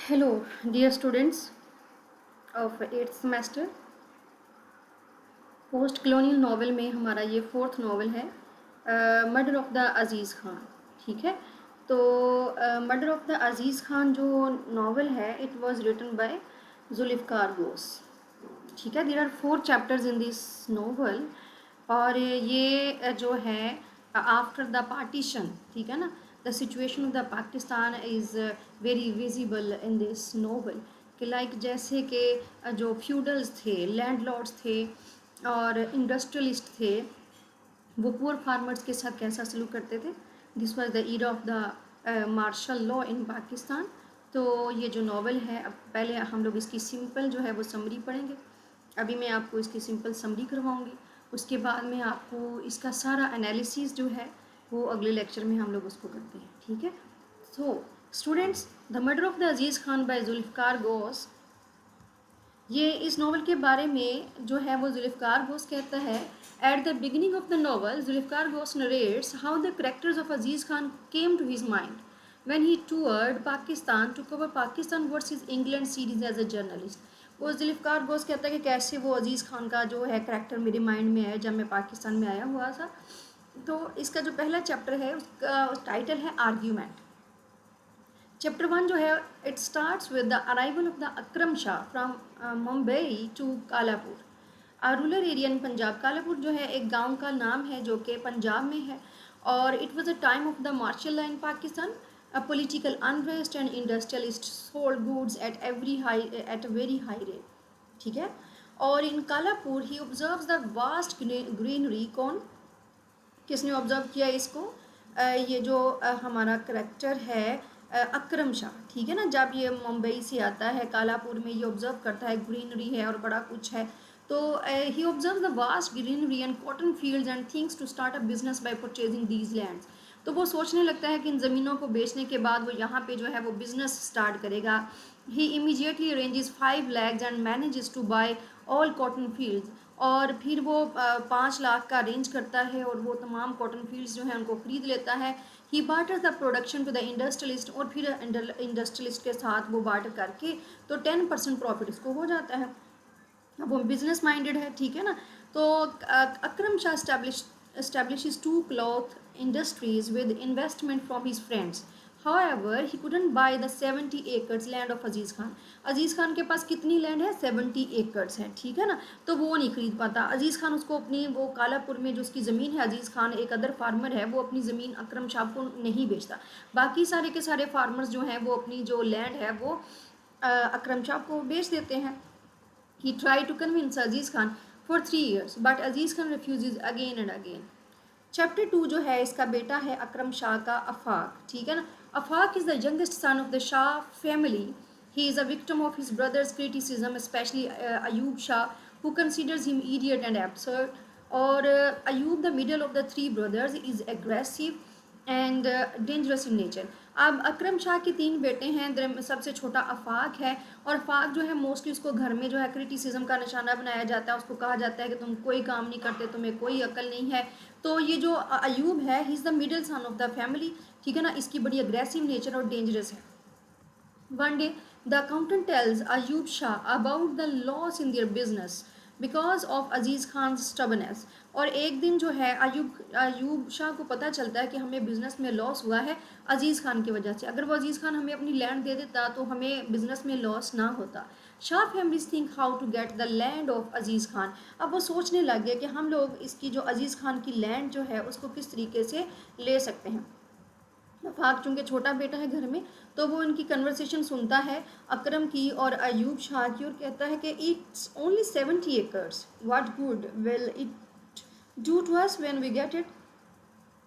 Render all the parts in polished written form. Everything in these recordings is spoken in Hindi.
Hello dear students of eighth semester. Post colonial novel में हमारा ये फोर्थ नावल है, murder of the Aziz Khan. ठीक है, तो murder of the Aziz Khan जो नावल है it was written by Zulfikar Ghose. ठीक है, there are 4 chapters in this novel. और ये जो है आफ्टर द पार्टीशन, ठीक है ना, the situation of the Pakistan is very visible in this novel. कि लाइक जैसे कि जो फ्यूडल्स थे, लैंडलॉर्ड्स थे और इंडस्ट्रियलिस्ट थे, वो पुअर फार्मर्स के साथ कैसा सलूक करते थे। This was the era of the martial law in Pakistan. तो ये जो नावल है, अब पहले हम लोग इसकी सिंपल जो है वो समरी पढ़ेंगे। अभी मैं आपको इसकी सिंपल समरी करवाऊंगी, उसके बाद में आपको इसका सारा एनालिसिस जो है वो अगले लेक्चर में हम लोग उसको करते हैं। ठीक है, so students, the murder of the Aziz Khan by Zulfikar Ghose, ये इस नावल के बारे में जो है वो जुल्फ़िकार घोष कहता है। At the beginning of the novel Zulfikar Ghosh narrates how the characters of Aziz Khan came to his mind when he toured Pakistan to cover Pakistan versus England series as a journalist. वो जुल्फ़िकार घोष कहता है कि कैसे वो अजीज़ खान का जो है करेक्टर मेरे माइंड में आया जब मैं पाकिस्तान में आया हुआ था। तो इसका जो पहला चैप्टर है उसका टाइटल है आर्ग्यूमेंट। चैप्टर 1 जो है it starts with the arrival of the Akram Shah from Mumbai to Kalapur, rural area in Punjab. Kalapur जो है एक गांव का नाम है जो कि पंजाब में है। और it was a time of the martial law in Pakistan, a political unrest and industrialist sold goods at very high rate. ठीक है, और in Kalapur he observes the vast greenery. कौन, किसने ऑब्जर्व किया इसको? ये जो हमारा करेक्टर है अकरम शाह, ठीक है ना, जब ये मुंबई से आता है कालापुर में, ये ऑब्जर्व करता है ग्रीनरी है और बड़ा कुछ है। तो he observe the vast greenery and cotton fields and things to start a business by purchasing these lands. तो वो सोचने लगता है कि इन ज़मीनों को बेचने के बाद वो यहाँ पे जो है वो बिज़नेस स्टार्ट करेगा। He immediately arranges 5 lakhs and manages to buy all cotton fields. और फिर वो 5 लाख का अरेंज करता है और वो तमाम कॉटन फील्ड्स जो हैं उनको ख़रीद लेता है। He barter the production to the industrialist, और फिर इंडस्ट्रियलिस्ट के साथ वो बार्टर करके तो 10% प्रॉफिट उसको हो जाता है। अब वो बिजनेस माइंडेड है, ठीक है ना। तो अकरम Shah establishes 2 cloth industries with investment from his friends. However, he couldn't buy the 70 acres land of अजीज़ खान। अजीज़ खान के पास कितनी लैंड है? 70 एकड़्स है, ठीक है ना। तो वो नहीं खरीद पाता। अजीज़ खान उसको अपनी वो कालापुर में जो उसकी ज़मीन है, अजीज़ खान एक अदर फार्मर है, वो अपनी ज़मीन अकरम शाह को नहीं बेचता। बाकी सारे के सारे फार्मर्स जो हैं वो अपनी जो लैंड है वो अकरम शाह को बेच देते हैं। He tried to convince Aziz Khan for 3 years, but Aziz Khan refuses again and again. Chapter 2 जो है इसका बेटा है अकरम शाह का अफाक, ठीक है ना। Afaq is the youngest son of the Shah family. He is a victim of his brothers criticism, specially Ayub Shah who considers him idiot and absurd. और Ayub the middle of the 3 brothers is aggressive and dangerous in nature. अब अकरम शाह के 3 बेटे हैं, सबसे छोटा अफाक है। और अफाक जो है मोस्टली उसको घर में जो है क्रिटिसिज्म का निशाना बनाया जाता है, उसको कहा जाता है कि तुम कोई काम नहीं करते, तुम्हें कोई अकल नहीं है। तो ये जो अयूब है he is the middle sun of the family, ठीक है ना, इसकी बड़ी अग्रेसिव नेचर और डेंजरस है। One day, the accountant tells Ayub Shah about the loss in their business because of Aziz Khan's stubbornness। और एक दिन जो है अयूब शाह को पता चलता है कि हमें बिज़नेस में लॉस हुआ है अजीज़ खान की वजह से। अगर वो अजीज़ खान हमें अपनी लैंड दे देता तो हमें बिज़नेस में लॉस ना होता। Shah families think how to get the land of Aziz Khan. अब वो सोचने लग गए कि हम लोग इसकी जो अजीज़ खान की लैंड जो है उसको किस तरीके से ले सकते हैं। अफाक चूँकि छोटा बेटा है घर में, तो वो इनकी कन्वर्सेशन सुनता है अकरम की और अयूब शाह की, और कहता है कि it's only 70 acres, what good will it do to us when we get it.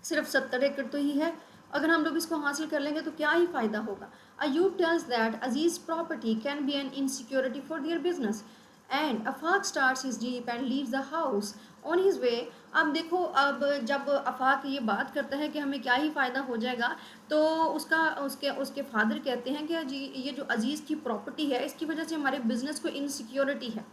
सिर्फ 70 एकड़ तो ही है, अगर हम लोग इसको हासिल कर लेंगे तो क्या ही फ़ायदा होगा। Ayub tells that Aziz property can be an insecurity for their business and Afaq starts his jeep and leaves the house on his way. अब देखो, अब जब अफाक ये बात करता है कि हमें क्या ही फ़ायदा हो जाएगा, तो उसके उसके फादर कहते हैं कि जी ये जो अजीज़ की प्रॉपर्टी है इसकी वजह से हमारे बिज़नेस को इनसिक्योरिटी है,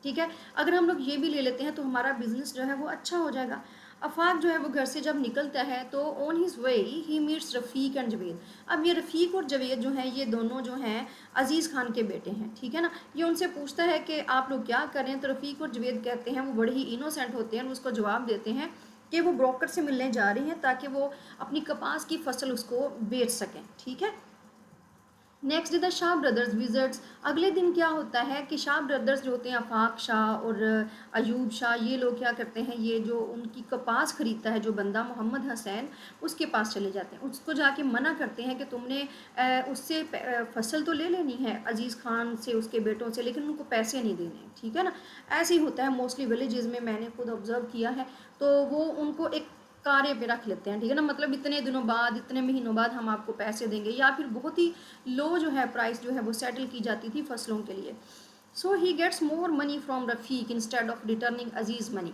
ठीक है। अगर हम लोग ये भी ले लेते हैं तो हमारा बिज़नेस जो है वो अच्छा हो जाएगा। आफाक जो है वो घर से जब निकलता है तो on his way he meets Rafiq and Javed. अब ये रफ़ीक और जवेद जो हैं ये दोनों जो हैं अजीज़ खान के बेटे हैं, ठीक है ना। ये उनसे पूछता है कि आप लोग क्या कर रहे हैं, तो रफ़ीक और जवेद कहते हैं, वो बड़े ही इनोसेंट होते हैं, उसको जवाब देते हैं कि वो ब्रोकर से मिलने जा रही हैं ताकि वो अपनी कपास की फसल उसको बेच सकें, ठीक है। Next the Shah brothers visits. अगले दिन क्या होता है कि शाह ब्रदर्स जो होते हैं, आफाक शाह और अयूब शाह, ये लोग क्या करते हैं, ये जो उनकी कपास खरीदता है जो बंदा मोहम्मद हसैन, उसके पास चले जाते हैं, उसको जाके मना करते हैं कि तुमने उससे फसल तो ले लेनी है अजीज़ खान से, उसके बेटों से, लेकिन उनको पैसे नहीं देने, ठीक है ना। ऐसे ही होता है मोस्टली विलेजेस में, मैंने खुद ऑब्जर्व किया है। तो वो उनको एक कार्य पे रख लेते हैं, ठीक है ना, मतलब इतने दिनों बाद, इतने महीनों बाद हम आपको पैसे देंगे, या फिर बहुत ही लो जो है प्राइस जो है वो सेटल की जाती थी फसलों के लिए। So he gets more money from Rafiq instead of returning Aziz money.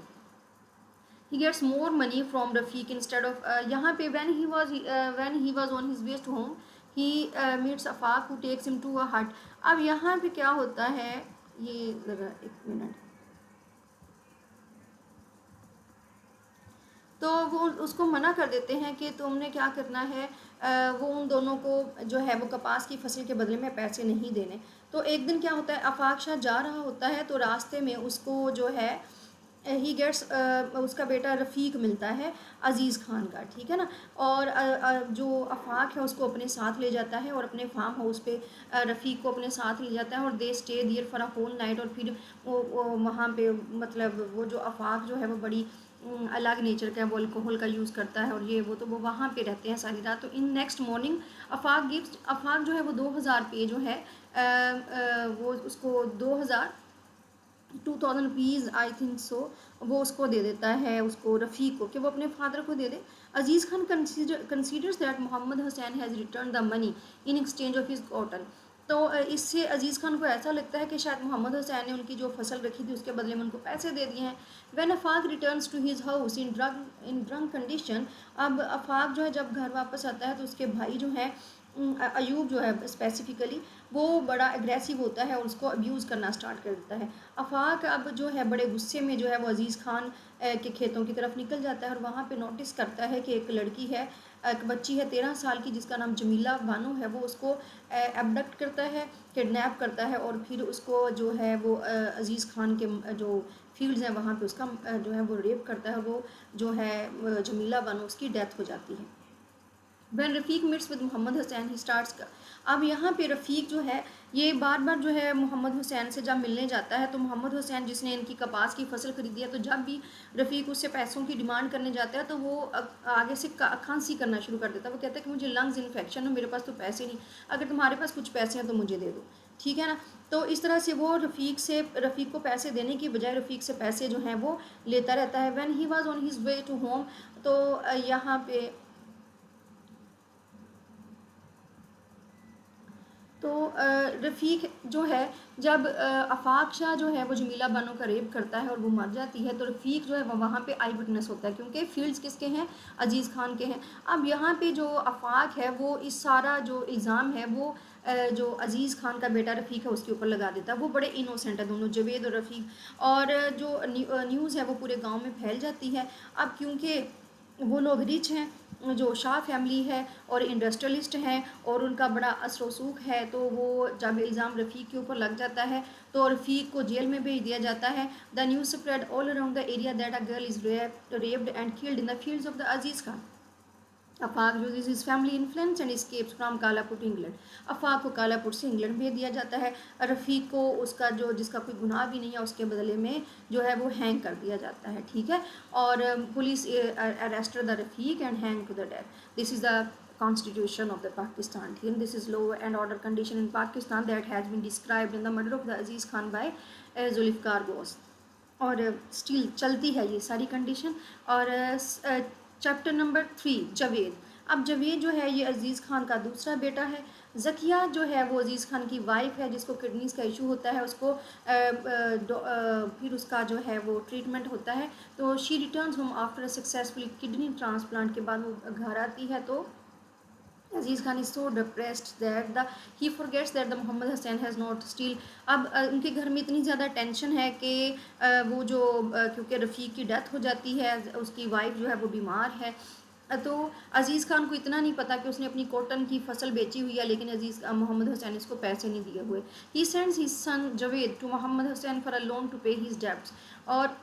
he gets more money from Rafiq instead of यहाँ पे when he was on his way to home he meets Afaq who takes him to a hut। अब यहाँ पे क्या होता है, ये लगा एक मिनट, तो वो उसको मना कर देते हैं कि तुमने क्या करना है, वो उन दोनों को जो है वो कपास की फसल के बदले में पैसे नहीं देने। तो एक दिन क्या होता है, आफाक शाह जा रहा होता है तो रास्ते में उसको जो है ही गेट्स उसका बेटा रफ़ीक मिलता है अजीज़ खान का, ठीक है ना। और जो आफाक है उसको अपने साथ ले जाता है और अपने फार्म हाउस पे रफ़ीक को अपने साथ ले जाता है और they stay there for a whole night. और फिर वो वहाँ पे मतलब वो जो आफाक जो है वो बड़ी अलग नेचर का है, वो अल्कोहल का यूज़ करता है और ये वो, तो वो वहाँ पे रहते हैं सारी रात। तो इन नेक्स्ट मॉर्निंग आफाक जो है वो 2000 पे जो है वो उसको 2000 आई थिंक सो, वो उसको दे देता है, उसको रफ़ीक को, कि वो अपने फादर को दे दे। Aziz Khan considers that Mohammad Hussain has return the money in exchange of his cotton. तो इससे अजीज़ खान को ऐसा लगता है कि शायद मोहम्मद हुसैन ने उनकी जो फसल रखी थी उसके बदले में उनको पैसे दे दिए हैं। When Afaq returns to his house in drunk condition. अब अफाक जो है जब घर वापस आता है तो उसके भाई जो है अयूब जो है स्पेसिफिकली, वो बड़ा एग्रेसिव होता है और उसको अब्यूज़ करना स्टार्ट कर देता है। अफाक अब जो है बड़े गुस्से में जो है वो अजीज़ खान के खेतों की तरफ निकल जाता है और वहाँ पे नोटिस करता है कि एक लड़की है, एक बच्ची है 13 साल की जिसका नाम जमीला बानो है, वो उसको एबडक्ट करता है, किडनैप करता है और फिर उसको जो है वो अजीज़ खान के जो फील्ड्स हैं वहाँ पे उसका जो है वो रेप करता है, वो जो है जमीला बानो उसकी डेथ हो जाती है। When Rafiq meets with Mohammad Hussain he starts का। अब यहाँ पे रफ़ीक जो है ये बार बार जो है मोहम्मद हुसैन से जब मिलने जाता है, तो मोहम्मद हुसैन जिसने इनकी कपास की फसल खरीदी है, तो जब भी रफ़ीक उससे पैसों की डिमांड करने जाता है तो वो आगे से खांसी करना शुरू कर देता है। वो कहता है कि मुझे लंग्स इन्फेक्शन है, मेरे पास तो पैसे नहीं, अगर तुम्हारे पास कुछ पैसे हैं तो मुझे दे दो, ठीक है ना। तो इस तरह से वो रफ़ीक को पैसे देने की बजाय रफ़ीक से पैसे जो हैं वो लेता रहता है। When he was on his way to home. तो यहाँ पे तो रफ़ीक जो है जब आफाक शाह जो है वो जमीला बानो का रेप करता है और वो मर जाती है, तो रफ़ीक जो है वो वहाँ पे आई विटनेस होता है, क्योंकि फील्ड्स किसके हैं, अजीज़ खान के हैं। अब यहाँ पे जो आफाक है वो इस सारा जो इल्ज़ाम है वो जो अजीज़ खान का बेटा रफ़ीक है उसके ऊपर लगा देता है। वो बड़े इनोसेंट है दोनों, जवेद और रफ़ीक। और जो न्यूज़ है वो पूरे गाँव में फैल जाती है। अब क्योंकि वो लोग रिच हैं, जो शाह फैमिली है और इंडस्ट्रियलिस्ट हैं और उनका बड़ा असर वसूख है, तो वो जब इल्ज़ाम रफ़ीक के ऊपर लग जाता है तो रफ़ीक को जेल में भेज दिया जाता है। The news spread all around the area that a girl is raped and killed in the fields of the Aziz Khan. Afaq uses his family influence and escapes from Kalapur to England. Afaq को कालापुर से इंग्लैंड भेज दिया जाता है। रफ़ीक को उसका जो जिसका कोई गुनाह भी नहीं है उसके बदले में जो है वो हैंग कर दिया जाता है, ठीक है। और police arrested the Rafiq and hang to the death. This is the Constitution of the Pakistan. Here, this is law and order condition in Pakistan that has been described in the murder of the Aziz Khan by Zulfikar Bose. और स्टिल चलती है ये सारी कंडीशन। और चैप्टर नंबर 3 जवेद। अब जवेद जो है ये अजीज़ खान का दूसरा बेटा है। ज़किया जो है वो अजीज़ खान की वाइफ है जिसको किडनीज़ का इशू होता है, उसको फिर उसका जो है वो ट्रीटमेंट होता है। तो she returns home after a successful kidney transplant के बाद वो घर आती है। तो Aziz Khan is so depressed that the he forgets that the Mohammad Hussain has not still. अब उनके घर में इतनी ज़्यादा टेंशन है कि वो जो क्योंकि रफ़ीक की डेथ हो जाती है, उसकी वाइफ जो है वो बीमार है, तो अजीज़ खान को इतना नहीं पता कि उसने अपनी कॉटन की फसल बेची हुई है, लेकिन मोहम्मद हुसैन इसको पैसे नहीं दिए हुए। He sends his son Javed to Mohammad Hussain for a loan to pay his debts. और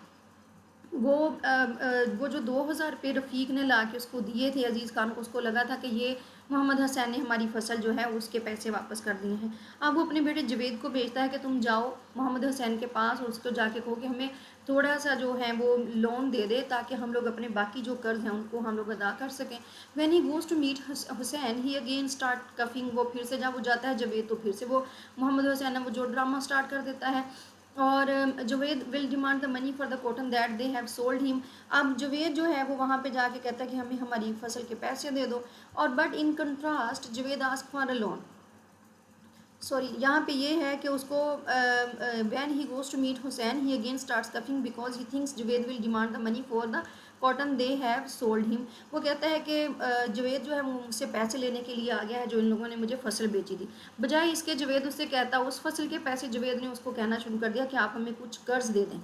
वो जो 2000 रुपये रफ़ीक ने ला के उसको दिए थे अजीज़ खान को, उसको लगा था कि ये मोहम्मद हसैन ने हमारी फसल जो है उसके पैसे वापस कर दिए हैं। अब वो अपने बेटे जवेद को भेजता है कि तुम जाओ मोहम्मद हसैन के पास और उसको जाके कहो कि हमें थोड़ा सा जो है वो लोन दे दे, ताकि हम लोग अपने बाकी जो कर्ज हैं उनको हम लोग अदा कर सकें। When he goes to meet Hussain he again start coughing. वो फिर से जब वो जाता है जवेद, तो फिर से वो मोहम्मद हुसैन वो जो ड्रामा स्टार्ट कर देता है। और Javed will demand the money for the cotton that they have sold him. अब जवेद जो है वो वहाँ पे जाके कहता है कि हमें हमारी फसल के पैसे दे दो। और but in contrast Javed ask for a loan. Sorry, यहाँ पे ये है कि उसको when he goes to meet Hussain he again starts coughing because he thinks Javed will demand the money for the cotton they have sold him. वो कहता है कि जवेद जो है वो मुझसे पैसे लेने के लिए आ गया है जो इन लोगों ने मुझे फसल बेची थी। बजाय इसके जवेद उससे कहता, उस फसल के पैसे जवेद ने उसको कहना शुरू कर दिया कि आप हमें कुछ कर्ज दे दें,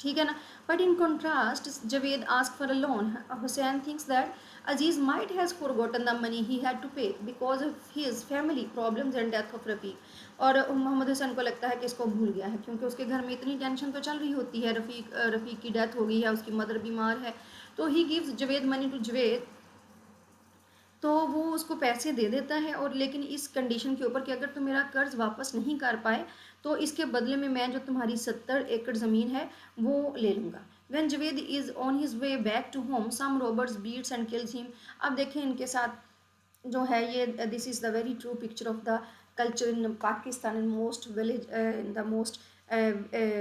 ठीक है ना। But in contrast Javed ask for a loan. Hussain thinks that Aziz might has forgotten the money he had to pay because of his family problems and death of Rafiq. और मोहम्मद हुसैन को लगता है कि इसको भूल गया है, क्योंकि उसके घर में इतनी टेंशन तो चल रही होती है, रफ़ीक की डेथ हो गई है, उसकी मदर बीमार है। तो he gives Javed money to Javed, तो वो उसको पैसे दे देता है, और लेकिन इस कंडीशन के ऊपर कि अगर तुम मेरा कर्ज वापस नहीं कर पाए तो इसके बदले में मैं जो तुम्हारी 70 एकड़ ज़मीन है वो ले लूँगा। When Javed is on his way back to home some robbers beats and kills him. अब देखें इनके साथ जो है ये this is the very true picture of the culture in Pakistan in most village in the most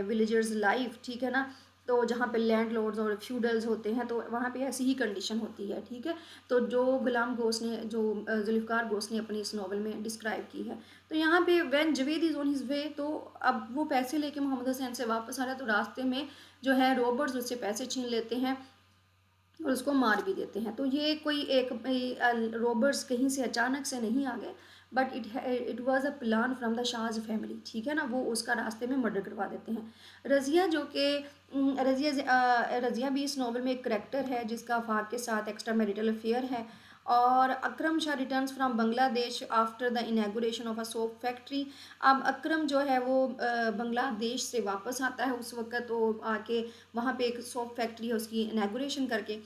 villagers life, ठीक है ना। तो जहाँ पे लैंड लॉर्ड्स और फ्यूडल्स होते हैं तो वहाँ पे ऐसी ही कंडीशन होती है, ठीक है। तो जो गुलाम गोस ने, जो जुल्फ़िकार गोस ने अपनी इस नावल में डिस्क्राइब की है। तो यहाँ पे when Javed is on his वे, तो अब वो पैसे लेके मोहम्मद हुसैन से वापस आ रहा है, तो रास्ते में जो है रॉबर्स उससे पैसे छीन लेते हैं और उसको मार भी देते हैं। तो ये कोई एक रॉबर्स कहीं से अचानक से नहीं आ गए, but it was a plan from the Shahs family, ठीक है ना। वो उसका रास्ते में मर्डर करवा देते हैं। रज़िया जो कि रज़िया भी इस नावल में एक करेक्टर है जिसका आफाक के साथ एक्स्ट्रा मैरिटल अफेयर है। और Akram Shah returns from Bangladesh after the inauguration of a soap factory. अब अकरम जो है वो बांग्लादेश से वापस आता है उस वक्त, तो आके वहाँ पे एक सोप फैक्ट्री है उसकी इनागुरेशन करके।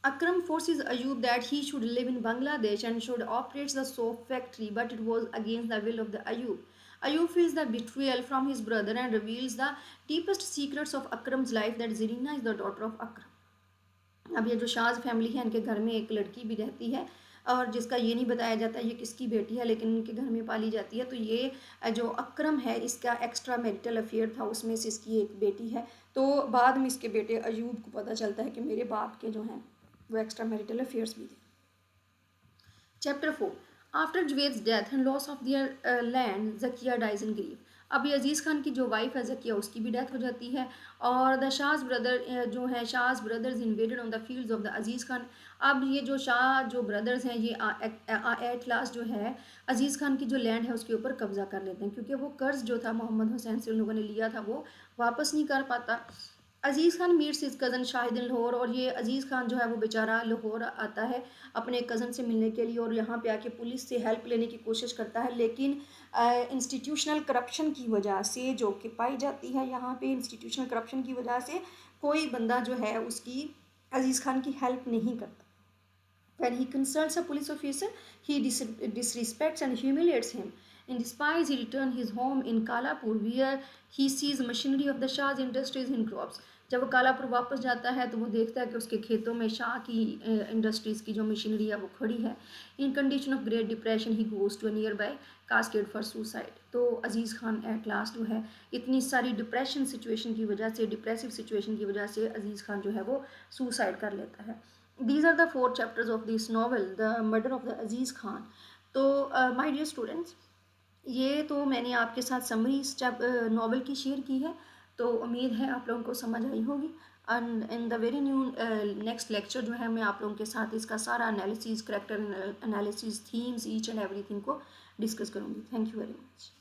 Akram forces Ayub that he should live in Bangladesh and should operate the soap factory, but it was against the will of the Ayub. Ayub feels the betrayal from his brother and reveals the deepest secrets of Akram's life, that Zarina is the daughter of Akram. अब ये जो शाज फैमिली है इनके घर में एक लड़की भी रहती है, और जिसका ये नहीं बताया जाता ये किसकी बेटी है, लेकिन इनके घर में पाली जाती है। तो ये जो अकरम है इसका एक्स्ट्रा मैरिटल अफेयर था, उसमें से इसकी एक बेटी है। तो बाद में इसके बेटे अयूब को पता चलता है कि मेरे बाप के जो हैं वो एक्स्ट्रा मैरिटल अफेयर्स भी थे। Chapter 4। After Javed's death and loss of their land Zakia dies in grief. अभी अजीज़ खान की जो वाइफ है जकिया, उसकी भी डेथ हो जाती है। और द शाहज ब्रदर जो है, Shah's brothers invaded on the fields of the Aziz Khan. अब ये जो शाह जो ब्रदर्स हैं ये एट लास्ट जो है अजीज़ खान की जो लैंड है उसके ऊपर कब्जा कर लेते हैं, क्योंकि वो कर्ज जो था मोहम्मद हुसैन से उन लोगों ने लिया था वो वापस नहीं कर पाता। Aziz Khan meets his cousin Shahid in Lahore. और ये अजीज़ खान जो है वो बेचारा लाहौर आता है अपने कज़न से मिलने के लिए, और यहाँ पे आके पुलिस से हेल्प लेने की कोशिश करता है, लेकिन इंस्टीट्यूशनल करप्शन की वजह से जो कि पाई जाती है यहाँ पे, इंस्टीट्यूशनल करप्शन की वजह से कोई बंदा जो है उसकी अजीज़ खान की हेल्प नहीं करता। When he consults a police officer, he disrespects and humiliates him. In despise, he returns his home in Kalapur, where he sees machinery of the Shah's industries in crops. जब वो कालापुर वापस जाता है तो वो देखता है कि उसके खेतों में शाह की इंडस्ट्रीज़ की जो मशीनरी है वो खड़ी है। In condition of great depression he goes to nearby cascade for suicide. तो अजीज़ खान एट लास्ट जो है इतनी सारी डिप्रेशन सिचुएशन की वजह से, डिप्रेसिव सिचुएशन की वजह से अजीज़ खान जो है वो सुसाइड कर लेता है। These are the 4 chapters of this novel, The Murder of the Aziz Khan. तो माय डियर स्टूडेंट्स, ये तो मैंने आपके साथ समरी इस नावल की शेयर की है। तो उम्मीद है आप लोगों को समझ आई होगी। And in the very new next lecture जो है मैं आप लोगों के साथ इसका सारा analysis, character analysis, themes, each and everything को डिस्कस करूँगी। Thank you very much.